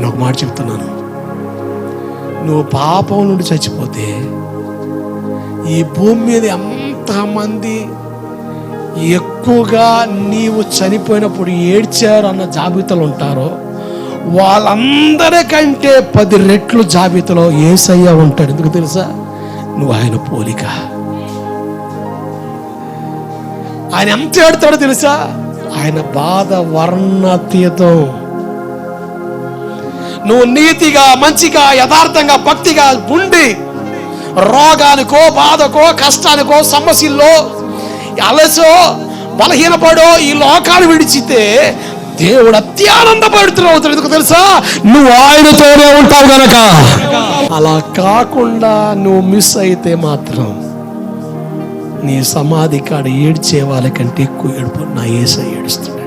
నేను ఒక మాట చెప్తున్నాను, నువ్వు పాపం నుండి చచ్చిపోతే ఈ భూమి మీద ఎంతమంది ఎక్కువగా నీవు చనిపోయినప్పుడు ఏడ్చారు అన్న జాబితాలు ఉంటారో వాళ్ళందరికంటే 10 రెట్లు జాబితాలో యేసయ్య ఉంటాడు. ఎందుకు తెలుసా? నువ్వు ఆయన పోలిక. ఆయన ఎంత ఏడుతాడో తెలుసా? ఆయన బాధ వర్ణాతీతం. నువ్వు నీతిగా, మంచిగా, యథార్థంగా, భక్తిగా ఉండి రోగానికో, బాధకో, కష్టానికో, సమస్యల్లో అలసో, బలహీనపడో ఈ లోకాన్ని విడిచితే దేవుడు అత్యానందపడుతున్నావు. ఎందుకు తెలుసా? నువ్వు ఆయనతోనే ఉంటావు గనక. అలా కాకుండా నువ్వు మిస్ అయితే మాత్రం నీ సమాధి కాడ ఏడ్చే వాళ్ళకంటే ఎక్కువ ఏడుపు నా యేసయ్య ఏడుస్తాడు.